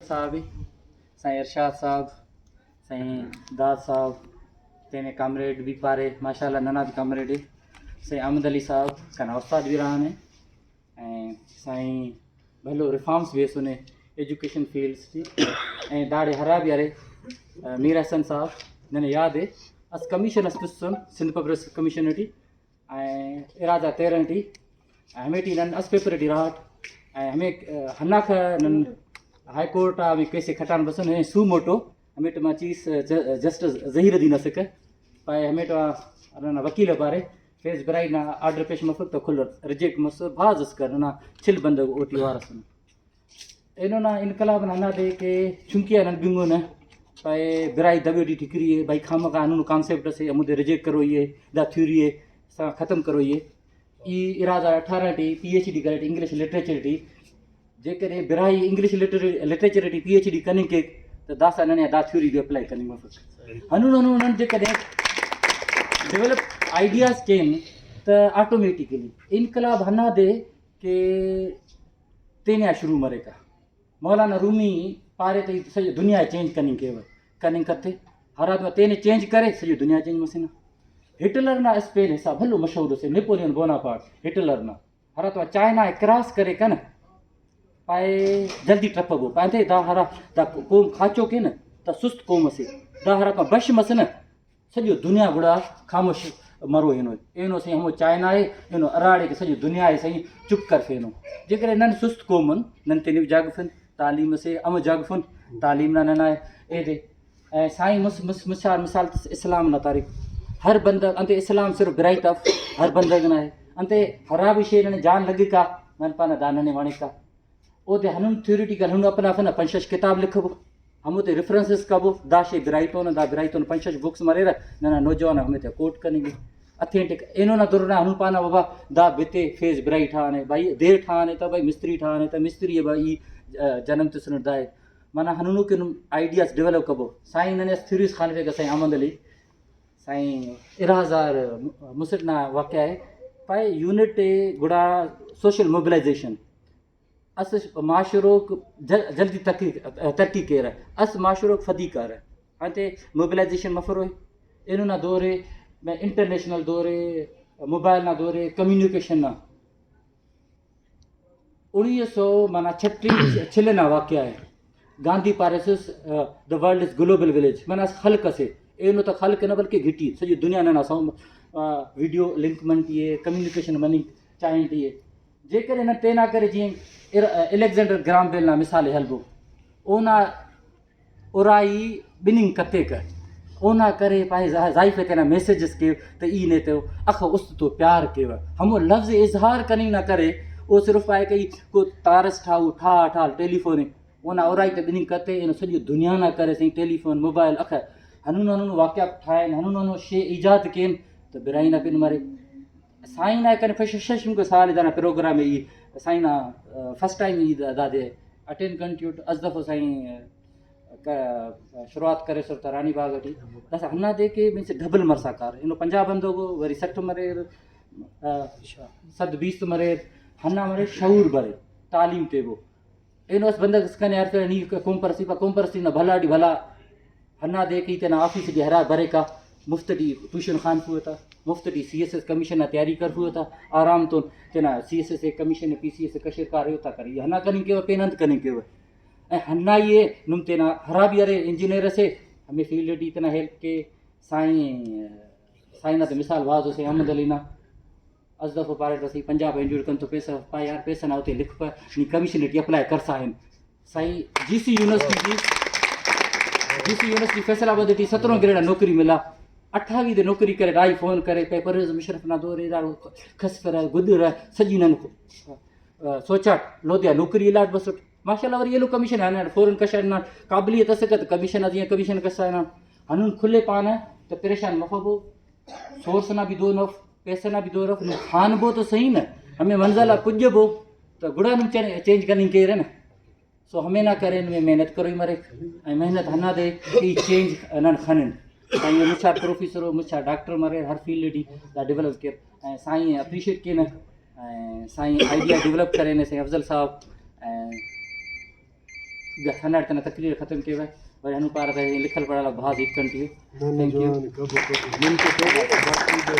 साहब साईं इरशाद साहब साईं दाद साहब तेने कामरेड भी पारे माशाल्लाह नना भी कामरेड साईं अहमद अली साहब कना उस्ताद भी रहा ने साईं भलो रिफॉर्म्स भी सुने एजुकेशन फील्ड्स थी दाड़े हरा भी अरे मीर हसन साहब नने याद है अस कमीशन सुन सिंध पब्लिक कमीशन टी इरादा 13 टी हमें नन अस पेपर टी राहट हमें हन्ना ख नन हाई कोर्ट में कैसे खटान बसन है सू मोटो हमें तो चीज जस्टिस जहीर दी न सके पाए हमें तो वकील पारे फेस ब्राइड ना आर्डर पेश मफत तो खुल रिजेक्ट मस भाज कर ना छिल बंद ओटी वारसन इनो ना इनकलाब ना दे के चुंकिया न बिंगो न पाए ब्राइड दबे डी ठिकरी है भाई खाम कानून कॉन्सेप्ट से मुझे रिजेक्ट करो ये दा थ्योरी है सा खत्म करो ये इरादा 18 टी PhD करे इंग्लिश लिटरेचर टी जेकॾहिं बिराई इंग्लिश लिटरेचर टी PhD कनि के तो दासा नने दा थ्योरी भी अप्लाई करनी मफ़त हनुन जेकॾहिं डेवलप आइडियाज़ कनि तो ऑटोमेटिकली इनकलाब हना दे के तेने शुरू मरे का मौलाना रूमी पारे ते सॼी दुनिया चेंज कनि कथे हर आदमी तेने चेंज करे सॼी दुनिया चेंज मसीना हिटलर ना स्पेन हिसाब भलो मशहूर से नेपोलियन बोनापार्ट हिटलर ना हर तो चाइना क्रॉस करे कन पाए जल्दी टपबो पाए दा हरा दा कोम खाचो के न त सुस्त कोम से दा हरा का बश मस न सॼो दुनिया गुड़ा खामोश मरो एनो से हम चाइना है एनो अराड़े के सॼी दुनिया है सही चुप कर फेनो जेकर नन सुस्त कोमन नन ते जागफन तालीम से अम जागफन तालीम ना नना ए दे साईं मिसाल इस्लाम ना तारीख हर बंदा अंते इस्लाम सिर्फ ब्राइट ऑफ हर बंदा ना है अंते हरा भी शे ने जान लगी का मन पाना दान ने वाणी का ओते हनुन थ्योरिटिकल हनुन अपना फना 5-6 किताब लिखबो हम ओते रेफरेंसेस कबो दाशे ब्राइटोन दा ब्राइटोन 5-6 बुक्स मरे ना नौजवान हमें ते कोट कनेंगे अथेंटिक इनो ना दुरना हनुन पाना बाबा दा बिते फेस ब्राइट हाने भाई देर ठाने तो भाई मिस्त्री ठाने तो मिस्त्री भाई जन्म ते सुन दाए माना हनुन के आइडियाज डेवलप कबो साईं ने थ्योरीज खान वे साईं अहमद अली साईं इराजार मुसरना वाक़या है पाए यूनिट गुड़ा सोशल मोबिलाइजेशन अस माशरो जल्दी तरक्की कर अस माशरो फदी कर अंते मोबिलाइजेशन मफरो इनो ना दौरे मैं इंटरनेशनल दौरे मोबाइल ना दौरे कम्युनिकेशन ना 1900 माना 36 ना वाक़या है गांधी पारेसिस the world is global village माना हल्क से एनो तो हल्क न बल्कि घिटी सॼी दुनिया ना सौ वीडियो लिंक मन थिए कम्युनिकेशन मनी चाहिए थिए जेकर न ते ना करे जी एलेक्जेंडर ग्राम बेल ना मिसाल हलबो ओना उराई बिनिंग कते कर ओना करे पाए जाइफ तेना मैसेजेस के तो ई ने तो अख उस तो प्यार के हम लफ्ज इजहार कनी ना करे ओ सिर्फ पाए कई को तारस ठाऊ ठा टेलीफोन ओना उराई ते बिनिंग कते इन सॼी दुनिया ना करे सही टेलीफोन मोबाइल अख हनुन वाक़या ठाइन हनुन शे इजाद केन तो बिराई ना पिन मरे साईं ना कने फशशम को साल दाना प्रोग्राम ई साईं ना फर्स्ट टाइम ई दादे अटेंड कंट्यूट अजदफ साईं शुरुआत करे सर रानी बाग टी दस हन्ना दे के मीन से डबल मरसाकार इनो 50 बंदो को वरी 60 मरे 20 मरे हन्ना मरे शऊर भरे तालीम ते वो इनो अस बंदा कने यार नी कोमपरसी ना भला डी भला हन्ना दे की तेना ऑफिस डी हरा भरे का मुफ्त डी ट्यूशन खान हुआ था मुफ्त डी CSS कमीशन ना तैयारी कर हुआ था आराम तो तेना CSS कमीशन PCS कशर कार्य होता करी हन्ना कनी के पेनंत कनी के हन्ना ये नुम तेना हरा भी अरे इंजीनियर से हमें फील्ड डी तेना हेल्प के साईं ना तो मिसाल वाज से अहमद अली ना अजदफ पारे तो पंजाब इंजूर कन तो पैसा पा यार पैसा ना होते लिख पर नी कमीशन टी अप्लाई कर साइन साईं GC university Faisalabad T 17 grade नौकरी मिला 28 दे नौकरी करे डाई फोन करे पे परवेज मुशरफ ना दोरे दारो खस कर गुदर सजी नन सोचा लोदिया नौकरी इलाज बस माशाल्लाह वरी येलो कमीशन है ना फौरन कशा ना काबिलियत सकत कमीशन अजी कमीशन कसा ना हनुन खुले पाना तो परेशान मफबो सोर्स ना भी दो नफ पैसा ना भी दो रफ खान बो तो सही ना हमें मंजिला पुजबो तो गुड़ा नु चेंज करनी के रे ना सो हमें ना करें में मेहनत करो मरे मेहनत हना दे कि चेंज नन खनन साईं मुछा प्रोफेसर मुछा डॉक्टर मरे हर फील्ड डी डेवलप के साईं अप्रिशिएट के न साईं आइडिया डेवलप करे ने साईं अफजल साहब हनाड़ तना तकरीर ख़त्म किया और हनु पार लिखल पढ़ल भाज हित कंटिन्यू न न थैंक यू जवान कबो कबो